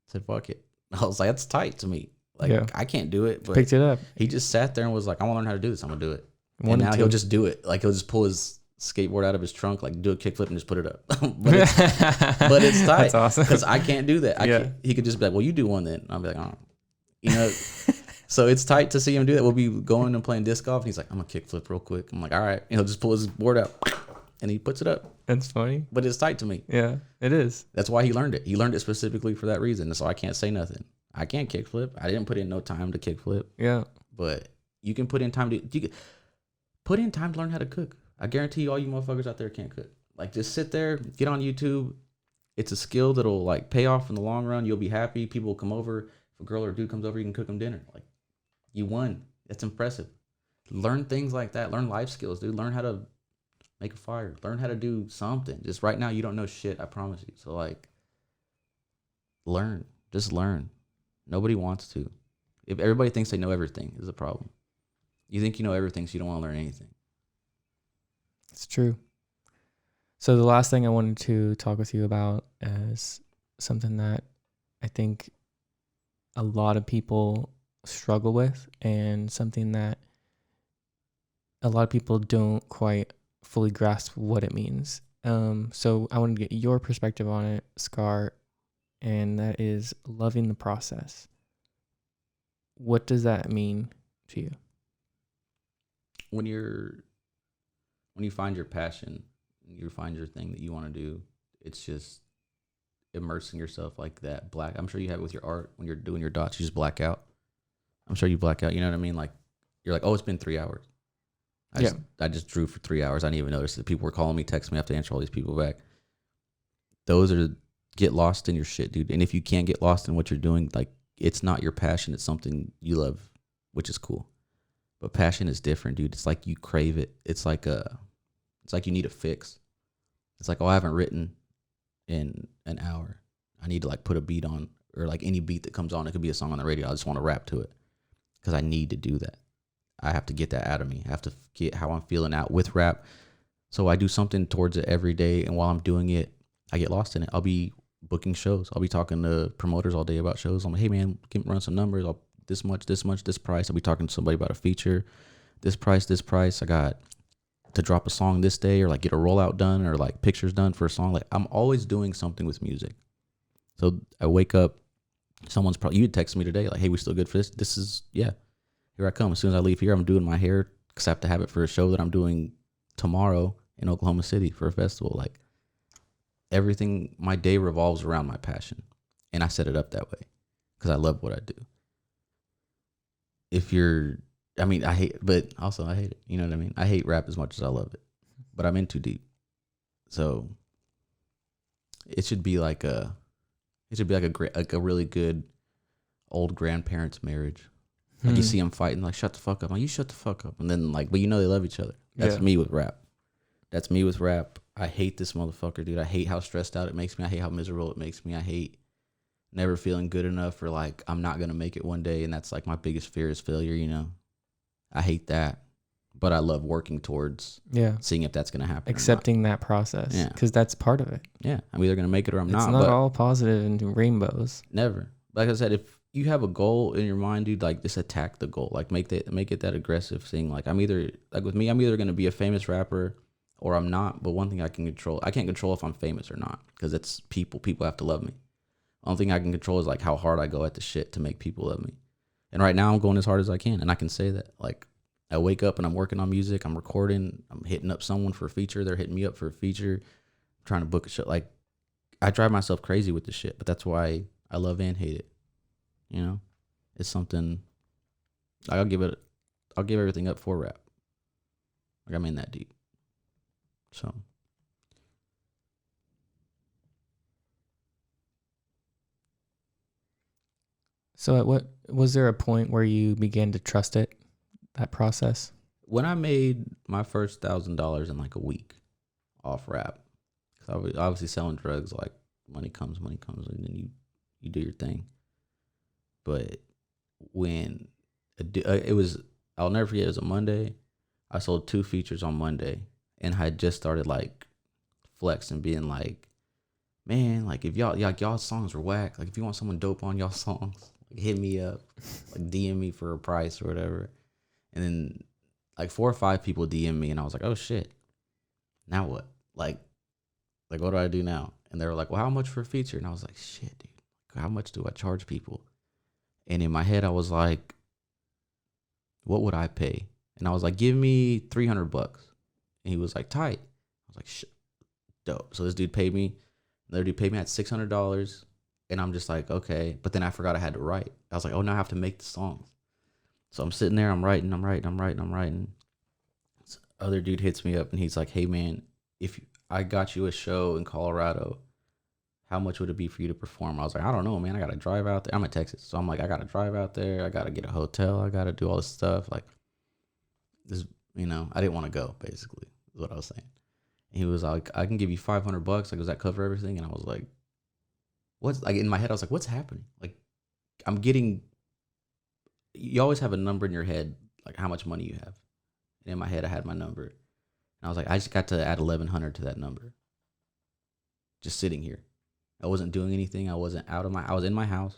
said, fuck it. I was like, that's tight to me. Like I can't do it, but picked it up. He just sat there and was like, I want to learn how to do this. I'm gonna do it. And now he'll just do it. Like he'll just pull his skateboard out of his trunk, like do a kickflip and just put it up. but it's tight. That's awesome. Because I can't do that. He could just be like, well, you do one then. I'll be like, oh, you know. So it's tight to see him do that. We'll be going and playing disc golf, and he's like, I'm gonna kickflip real quick. I'm like, all right. And he'll just pull his board out, and he puts it up. That's funny. But it's tight to me. Yeah, it is. That's why he learned it. He learned it specifically for that reason. So I can't say nothing. I can't kickflip. I didn't put in no time to kickflip. Yeah. But you can put in time to learn how to cook. I guarantee you all you motherfuckers out there can't cook. Like just sit there, get on YouTube. It's a skill that'll like pay off in the long run. You'll be happy. People will come over. If a girl or a dude comes over, you can cook them dinner. Like you won. That's impressive. Learn things like that. Learn life skills, dude. Learn how to make a fire. Learn how to do something. Just right now you don't know shit, I promise you. So like learn. Just learn. Nobody wants to. If everybody thinks they know everything is a problem. You think you know everything, so you don't want to learn anything. It's true. So the last thing I wanted to talk with you about is something that I think a lot of people struggle with, and something that a lot of people don't quite fully grasp what it means. So I wanted to get your perspective on it, Scar, and that is loving the process. What does that mean to you? When you find your passion, you find your thing that you want to do, it's just immersing yourself like that. I'm sure you have it with your art. When you're doing your dots, you just black out. I'm sure you black out. You know what I mean? Like you're like, oh, it's been 3 hours. I just drew for 3 hours. I didn't even notice that people were calling me, texting me. I have to answer all these people back. Those are get lost in your shit, dude. And if you can't get lost in what you're doing, like it's not your passion. It's something you love, which is cool. But passion is different, dude. It's like you crave it. It's like you need a fix. It's like, oh, I haven't written in an hour. I need to like put a beat on, or like any beat that comes on. It could be a song on the radio. I just want to rap to it because I need to do that. I have to get that out of me. I have to get how I'm feeling out with rap. So I do something towards it every day. And while I'm doing it, I get lost in it. I'll be booking shows. I'll be talking to promoters all day about shows. I'm like, hey man, can run some numbers. I'll this much, this price. I'll be talking to somebody about a feature. This price. I got to drop a song this day, or like get a rollout done, or like pictures done for a song. Like I'm always doing something with music. So I wake up, someone's probably, you text me today, like, hey, we still good for this? This is, yeah, here I come. As soon as I leave here, I'm doing my hair because I have to have it for a show that I'm doing tomorrow in Oklahoma City for a festival. Like everything, my day revolves around my passion, and I set it up that way because I love what I do. I hate, but also I hate it. You know what I mean? I hate rap as much as I love it, but I'm in too deep. So it should be like a really good old grandparents' marriage. Like you see them fighting, like shut the fuck up. Like you shut the fuck up, and then like, but you know they love each other. That's me with rap. I hate this motherfucker, dude. I hate how stressed out it makes me. I hate how miserable it makes me. I hate never feeling good enough, or like I'm not gonna make it one day, and that's like my biggest fear is failure. You know, I hate that, but I love working towards seeing if that's gonna happen. Accepting that process, because that's part of it. Yeah, I'm either gonna make it or I'm not. It's not all positive and rainbows. Never. Like I said, if you have a goal in your mind, dude, like just attack the goal. Like make it that aggressive thing. Like I'm either gonna be a famous rapper, or I'm not. But one thing I can't control if I'm famous or not, because it's people. People have to love me. Only thing I can control is like how hard I go at the shit to make people love me. And right now I'm going as hard as I can, and I can say that. Like, I wake up and I'm working on music, I'm recording, I'm hitting up someone for a feature, they're hitting me up for a feature, I'm trying to book a show. Like, I drive myself crazy with this shit, but that's why I love and hate it. You know, it's something. I'll give everything up for rap. Like, I'm in that deep. So. So at what was there a point where you began to trust it, that process? When I made my first $1,000 in like a week off rap, because I was obviously selling drugs, like money comes, and then you do your thing. But when it was, I'll never forget, it was a Monday. I sold 2 features on Monday, and I had just started like flexing, being like, man, like if y'all songs were whack, like if you want someone dope on y'all songs, like, hit me up, like DM me for a price or whatever. And then like 4 or 5 people DM me, and I was like, oh shit, now what? Like what do I do now? And they were like, well, how much for a feature? And I was like, shit, dude, how much do I charge people? And in my head, I was like, what would I pay? And I was like, give me $300. And he was like, tight. I was like, shit, dope. So this dude paid me. Another dude paid me at $600. And I'm just like, okay. But then I forgot I had to write. I was like, oh, now I have to make the songs. So I'm sitting there, I'm writing. This other dude hits me up and he's like, hey man, if I got you a show in Colorado, how much would it be for you to perform? I was like, I don't know, man. I got to drive out there. I'm in Texas. So I'm like, I got to drive out there. I got to get a hotel. I got to do all this stuff. Like, this, you know, I didn't want to go, basically, is what I was saying. And he was like, I can give you $500. Like, does that cover everything? And I was like, what's, like, in my head, I was like, what's happening? Like, you always have a number in your head, like how much money you have. And in my head, I had my number. And I was like, I just got to add 1,100 to that number. Just sitting here. I wasn't doing anything. I was in my house.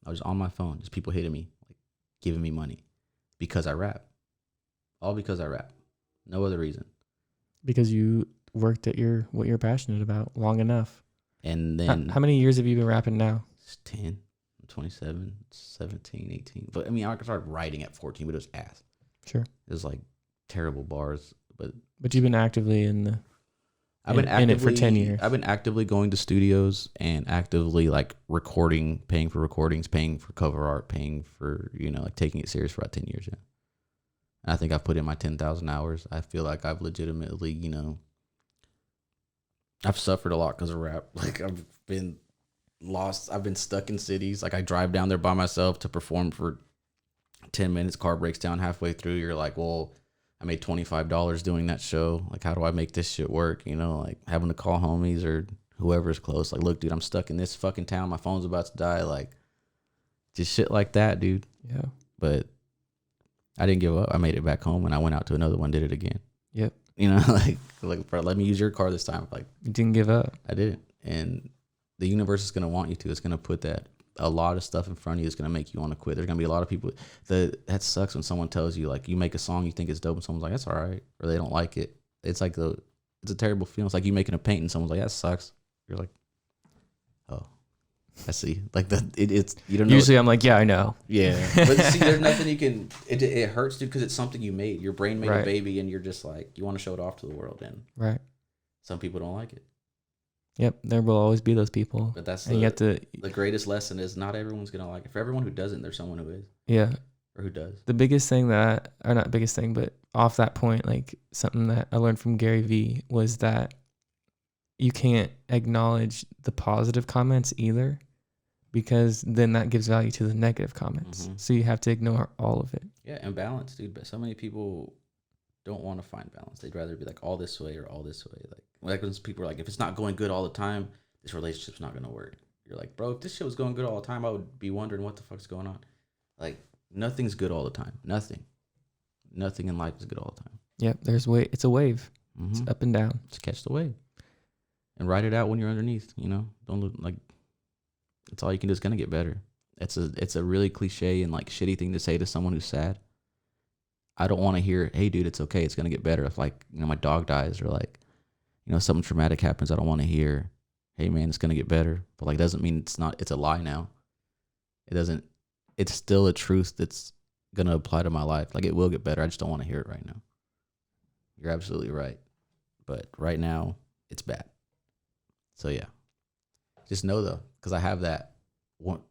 I was on my phone. Just people hitting me, like giving me money because I rap. All because I rap. No other reason. Because you worked at what you're passionate about long enough. And then how many years have you been rapping now? It's 10. I'm 27, 17, 18. But I mean, I started writing at 14, but it was ass. Sure. It was like terrible bars. But you've been actively in it for 10 years. I've been actively going to studios and actively like recording, paying for recordings, paying for cover art, paying for, you know, like taking it serious for about 10 years. Yeah. And I think I've put in my 10,000 hours. I feel like I've legitimately, you know, I've suffered a lot because of rap. Like, I've been lost. I've been stuck in cities. Like, I drive down there by myself to perform for 10 minutes. Car breaks down halfway through. You're like, well, I made $25 doing that show. Like, how do I make this shit work? You know, like having to call homies or whoever's close. Like, look, dude, I'm stuck in this fucking town. My phone's about to die. Like, just shit like that, dude. Yeah. But I didn't give up. I made it back home and I went out to another one, did it again. Yep. You know, like, bro, let me use your car this time. Like, you didn't give up. I didn't. And the universe is going to want you to. It's going to put a lot of stuff in front of you. It's going to make you want to quit. There's going to be a lot of people that sucks when someone tells you, like, you make a song, you think it's dope, and someone's like, that's all right. Or they don't like it. It's like it's a terrible feeling. It's like you making a painting, someone's like, that sucks. You're like, oh, I see. Like, it's, you don't know. Usually I'm like, yeah, I know. Yeah. But see, there's nothing you can, it hurts, dude, because it's something you made. Your brain made a baby, and you're just like, you want to show it off to the world. And some people don't like it. Yep, there will always be those people. But that's the greatest lesson is not everyone's going to like it. For everyone who doesn't, there's someone who is. Yeah. Or who does. The biggest thing not biggest thing, but off that point, like something that I learned from Gary Vee was that you can't acknowledge the positive comments either, because then that gives value to the negative comments. Mm-hmm. So you have to ignore all of it. Yeah, and balance, dude. But so many people don't want to find balance. They'd rather be like all this way or all this way. Like when people are like, if it's not going good all the time, this relationship's not going to work. You're like, bro, if this shit was going good all the time, I would be wondering what the fuck's going on. Like, nothing's good all the time. Nothing in life is good all the time. Yep, it's a wave. Mm-hmm. It's up and down. Just catch the wave and ride it out when you're underneath. You know, don't look like it's all you can do. It's gonna get better. It's a really cliche and like shitty thing to say to someone who's sad. I don't want to hear, hey, dude, it's okay. It's going to get better. If like, my dog dies or like, something traumatic happens, I don't want to hear, hey, man, it's going to get better. But like, doesn't mean it's a lie now. It's still a truth that's going to apply to my life. Like, it will get better. I just don't want to hear it right now. You're absolutely right. But right now, it's bad. So yeah, just know though, because I have that one,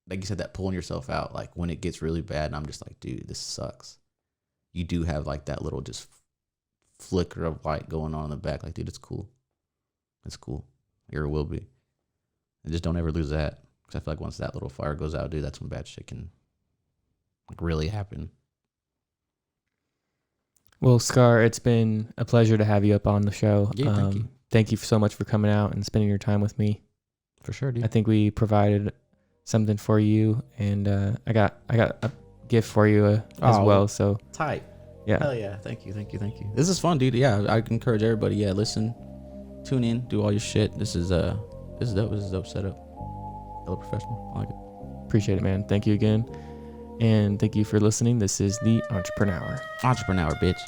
like you said, that pulling yourself out. Like when it gets really bad and I'm just like, dude, this sucks. You do have like that little just flicker of light going on in the back. Like, dude, it's cool. It's cool. Here it will be. And just don't ever lose that. Because I feel like once that little fire goes out, dude, that's when bad shit can like really happen. Well, Scar, it's been a pleasure to have you up on the show. Yeah, thank you. Thank you so much for coming out and spending your time with me. For sure, dude. I think we provided something for you, and I got a gift for you as well. So tight. Yeah. Hell yeah. Thank you. This is fun, dude. Yeah, I encourage everybody. Yeah, listen, tune in, do all your shit. This is dope. This is a dope setup. Hella professional. I like it. Appreciate it, man. Thank you again. And thank you for listening. This is the EntreprenHour. EntreprenHour, bitch.